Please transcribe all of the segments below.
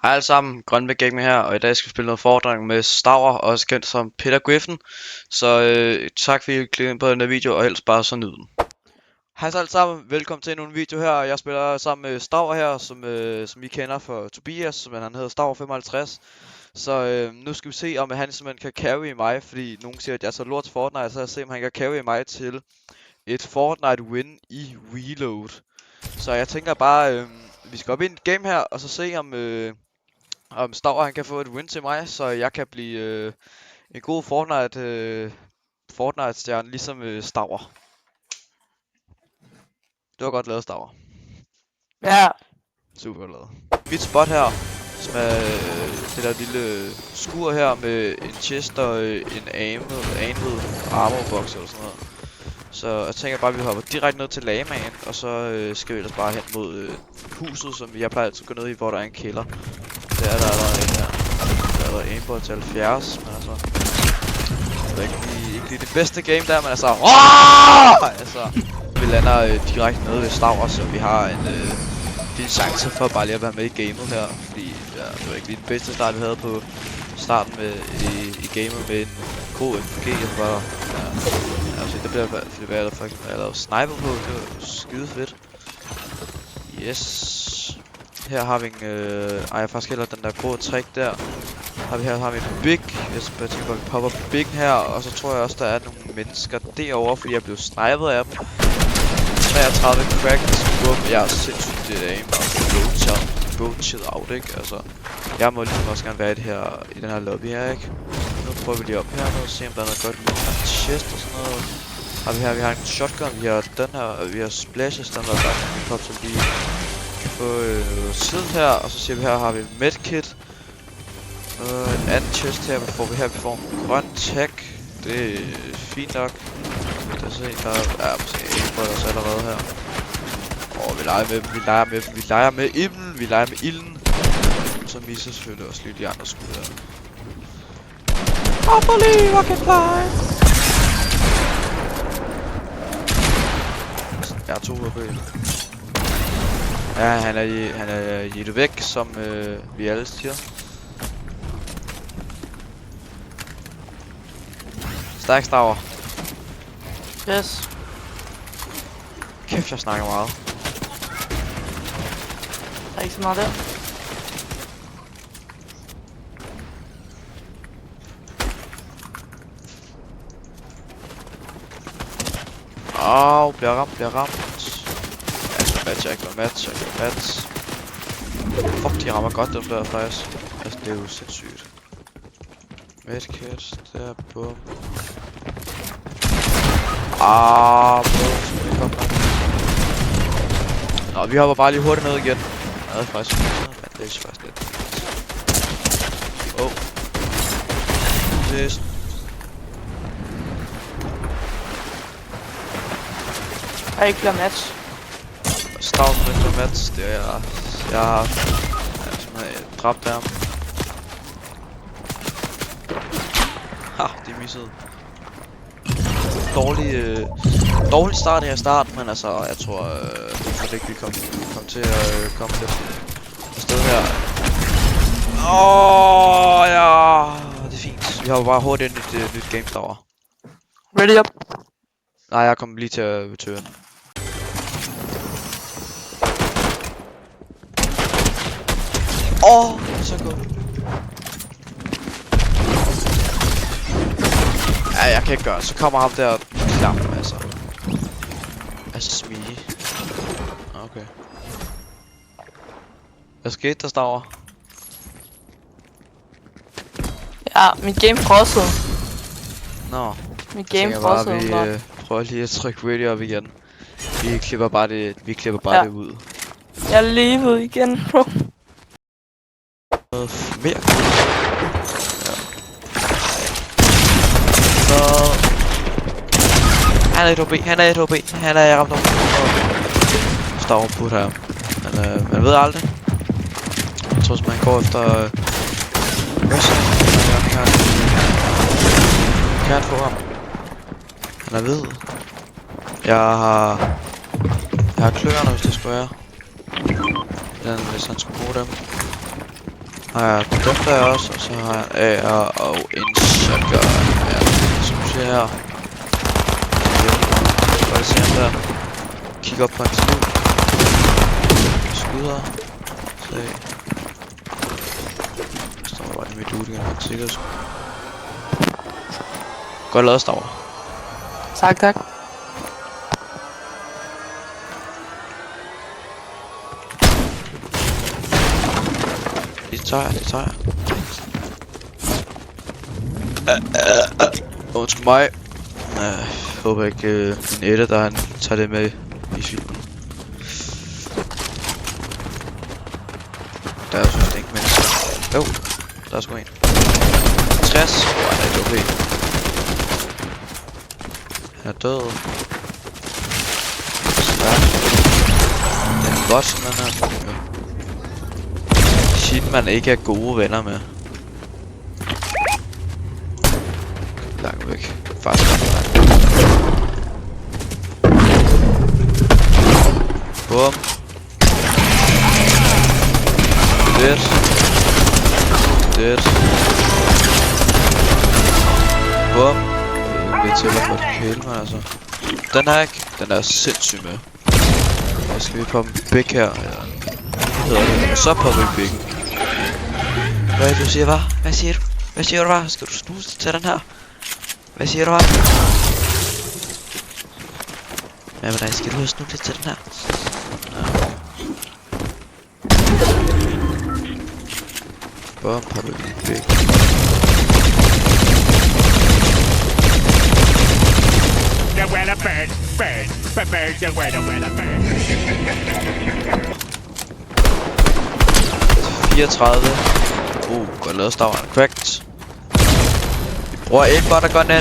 Hej alle sammen, Grønbæk Gaming her, og i dag skal vi spille noget fordring med Stavr, også kendt som Peter Griffin. Så tak fordi I klikkede ind på den her video, og ellers bare så nyd den. Hej så alle sammen, velkommen til endnu en video her. Jeg spiller sammen med Stavr her, som I kender for Tobias, men han hedder Stavr 55. Så nu skal vi se, om han simpelthen kan carry mig, fordi nogen siger, at jeg er så lort til Fortnite, så jeg ser, om han kan carry mig til et Fortnite win i Reload. Så jeg tænker bare, vi skal op ind i et game her, og så se om Stavr han kan få et win til mig, så jeg kan blive en god Fortnite stjerne, ligesom Stavr. Det var godt lavet, Stavr. Ja. Super godt lavet. Mit spot her, som er det der lille skur her med en chest og en aimed armorbox eller sådan noget. Så jeg tænker bare, at vi hopper direkte ned til lamaen, og så skal vi ellers bare hen mod huset, som jeg plejer at gå ned i, hvor der er en kælder. Der er der allerede en her. Der er allerede en på til 70, men altså... Det er ikke lige det bedste game der, men altså... Vi lander direkte nede ved Stavr, så vi har en fin chance for bare lige at være med i gamet her. Fordi det var ikke lige den bedste start, vi havde på starten med, i gamet med en god MPG. Altså, der bliver jeg lavet sniper på, det var skide fedt. Yes. Her har vi en, jeg har faktisk heller den der grå trick der. Her har vi en big, jeg tænker, vi popper big her, og så tror jeg også, der er nogle mennesker derovre, fordi jeg blev snipet af dem. 33 crack, jeg er sindssygt det aim, og go chill out, ikke? Altså, jeg må ligesom også gerne være i den her lobby her, ikke? Nu prøver vi lige op her og se om der er noget godt med en chest og sådan noget. Vi har en shotgun, vi har den her, vi har splashes, den der vi popper så lige kan få tid her, og så ser vi her har vi medkit. En anden chest her, vi får en grøn tag. Det er fint nok. Der er måske en på os allerede her. Vi leger med ilden. Så misser selvfølgelig også lige de andre skud her. I believe I can fly. Jeg har 2 HP. Ja, han er jættet væk, som vi alle siger. Stærk Stavr. Yes. Kæft, jeg snakker meget. Der er ikke så meget der. Bliver ramt. Jeg kan match. Fuck, de rammer godt dem der faktisk. Altså, det er jo sindssygt. Medkit, der bum. Bum. Nå, vi hopper bare lige hurtigt ned igen. Ja, det er faktisk lidt. Ses. Der er ikke flere match. Stavr med match, det er jeg har simpelthen dræbt ham. Det er misset. Dårlig start her men altså, jeg tror ikke vi kom til at komme lidt afsted her. Ja, det er fint. Vi har jo bare hurtigt ind i et nyt game Stavr. Ready up. Nej, jeg kom lige til at return. Så godt. Ja, jeg kan ikke gøre det. Så kommer ham der klap, altså. Smige. Okay. Hvad skete der, Stavr? Ja, mit game frossede. Nå. Mit game frossede. Vi prøver lige at trykke ready op igen. Vi klipper bare det ud. Jeg levede igen, bro. Mere. Ja. Så... Han er 1 HP. Han er ramt over. Stavr på her. Men man ved aldrig. Jeg tror man går efter... Kan få ham. Han er hvid. Jeg har kløerne, hvis det skulle være. Hvis han skulle bruge dem. har jeg den der også, og så har jeg en AR og en shotgun. Ja, som ser her. Bare se ham der. Kig op på hans liv. Skyder. Se. Der står bare i mit ud igen, han sikkert. Godt lavet, Stavre. Tak, tak. Det tager jeg. Undskyld mig. Håber ikke min ætter, der han tager det med i filmen. Der er jo synes ikke mennesker. Jo, der er sgu en. 60. Han er okay. Han er død. Stærk. Den er godt sådan her. Shit, man ikke er gode venner med. Langt væk. Faktisk ret langt. Bum. Dead. Bum. Vi tæller på et kill, men altså. Den er ikke. Den er sindssyg med. Så skal vi poppe en big her. Ja. Så popper vi biggen. Hvad du siger, hva'? Hvad siger du? Hvad siger du, hva'? Skal du snuse til den her? Hvad siger du, hva'? Hvad med dig? Skal du have snuse til den her? Bum, popper vi en big. The weather bird, the weather bird. 34. Godt lavet, Stavre. Cracked. Vi bruger aimbot og gun ind. Ja.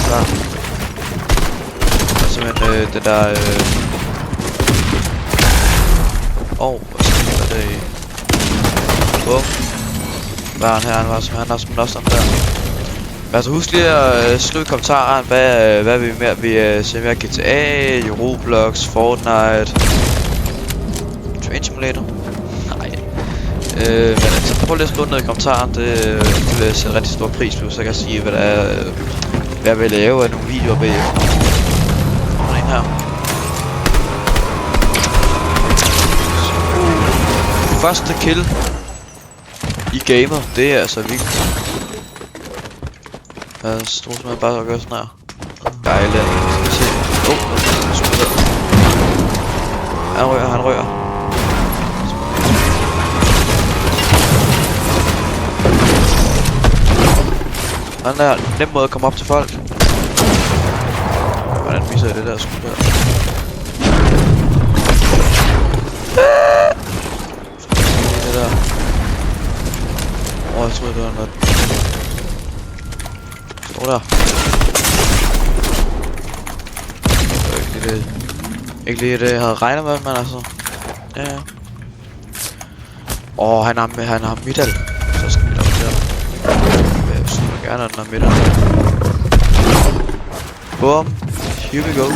Der er simpelthen det der hvad sker der i? Bum. Hvad er han her? Han har simpelthen også sådan der. Altså husk lige at skrive i kommentaren, hvad vi mere vil se mere GTA, Roblox, Fortnite, Train Simulator. Nej. Men altså prøv lige at skrive ned i kommentaren, det vil jeg sætte rigtig stor pris på, så jeg kan sige hvad der er, hvad jeg vil lave af nogle videoer bagefter. Og en her. Første kill i gamer, det er altså vildt. Jeg tror simpelthen bare at gøre sådan her. Dejligt. Skal vi se. Han rører. Han er nem måde at komme op til folk. Hvordan viser jeg det der skud der? Det der. Jeg troede det var noget. Står der. Det var ikke lige det jeg havde regnet med, men altså. Ja. Han har middel. Så skal vi da op der. Jeg synes gerne at den har middel. Boom. Here we go.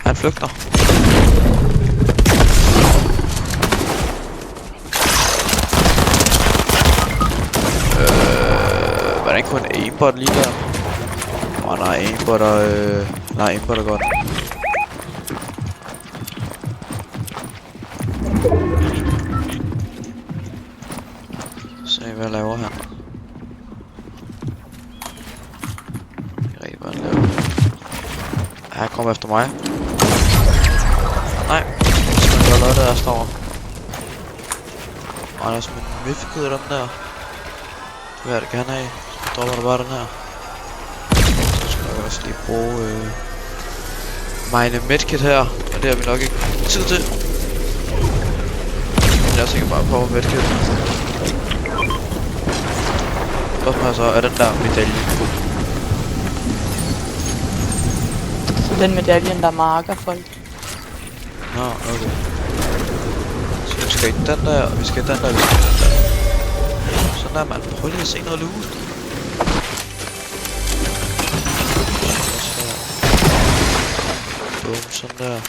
Han flygter. Hvordan kunne en aimbot lige der? Nej, aimbot og aimbot er godt. Se hvad laver han. Rigtig hvad han laver. Han kommer efter mig. Nej, så skal jeg gøre det der står. Der er sådan en mythikud i den der. Det vil jeg da gerne have. Så dropper der bare den her. Så skal jeg også lige bruge mine medkit her. Og det har vi nok ikke tid til. Men jeg er sikkert bare på medkit. Spørgsmålet så er den der medalje på. Den medaljen, der marker folk. Nå, okay. Så vi skal i den der, og vi skal i den der, vi skal i den der. Sådan der, man. Prøv lige at se noget loot. Boom, sådan der.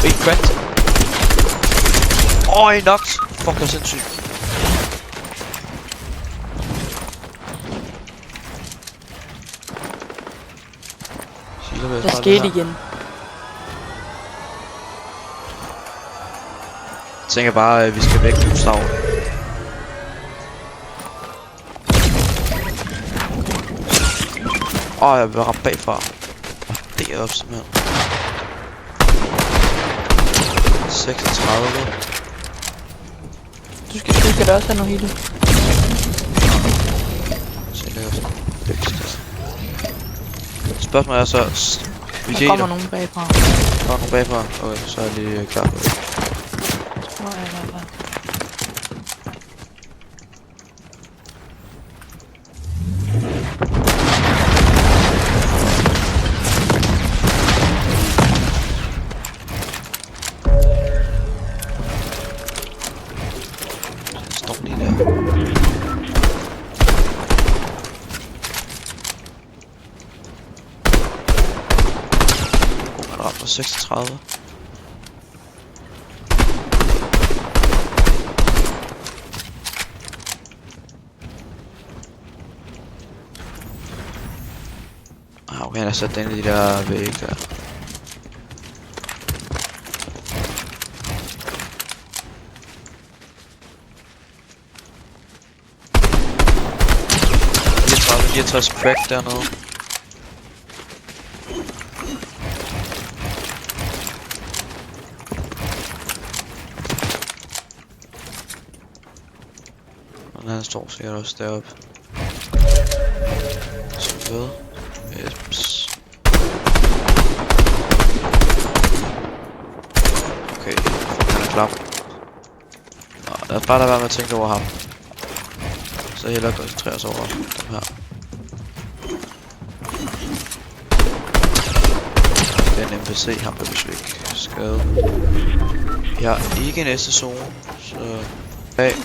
En cracked. En knocked. Fuck, jeg er sindssyg. Der skete igen. Jeg tænker bare, at vi skal væk fra stavlen. Jeg bliver ramt bagfra. Deroppe simpelthen. 36. Du skal da også have noget hele. Så jeg laver sådan en vækst. Spørgsmålet er så... Der kommer nogen bagfra. Der kommer nogen bagfra? Okay, så er jeg lige klar på det. Tror jeg i hvert fald. Står lige der. Han rammer 36. Okay, han har sat den i de der vægge der. Jeg tager crack dernede. Og han står sikkert også deroppe. Så ved. Yes. Okay, han er klar. Nå, lad os bare lade være med at tænke over ham. Så hellere koncentrere os over dem her. Den NPC ham der hvis vi ikke skade. Jeg har ikke næste zone, så bag.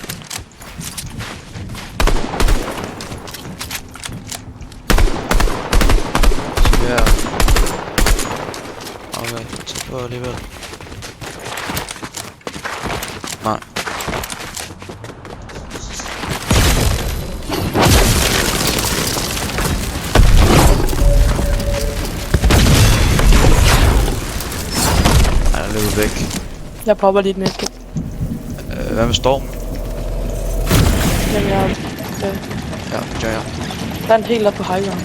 Ja. Okay, tæt på alligevel. Nej. Han er løbet væk. Jeg popper lige et medkit. Hvad med stormen? Jamen jeg... Ja, det gør jeg. Der er en helt op på high ground.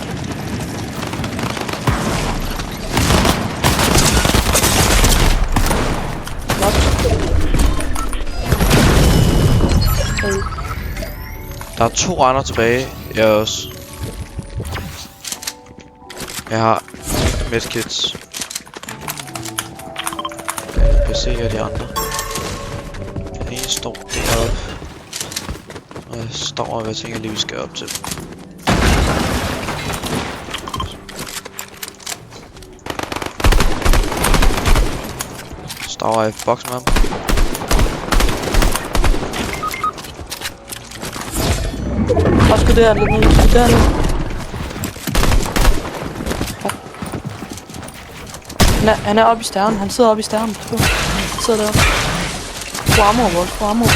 Der er 2 andre tilbage. Jeg også. Jeg har medkits. Jeg kan se af de andre. Den ene står deroppe. Og jeg står og jeg tænker lige vi skal op til. Står jeg i boksen med ham. Og sgu der lidt ned, sgu der ned. Han er oppe i stjernen, han sidder oppe i stjernen. Han sidder deroppe. På armor.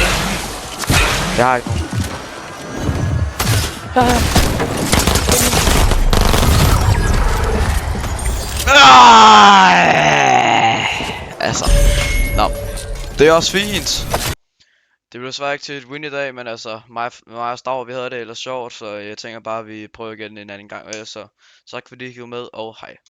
Jeg har ikke nogen. Her. Altså, nå. Det er også fint. Det blev desværre ikke til et win i dag, men altså, mig og Stavr, vi havde det ellers sjovt, så jeg tænker bare, at vi prøver igen en anden gang. Så tak fordi I gik med, og hej.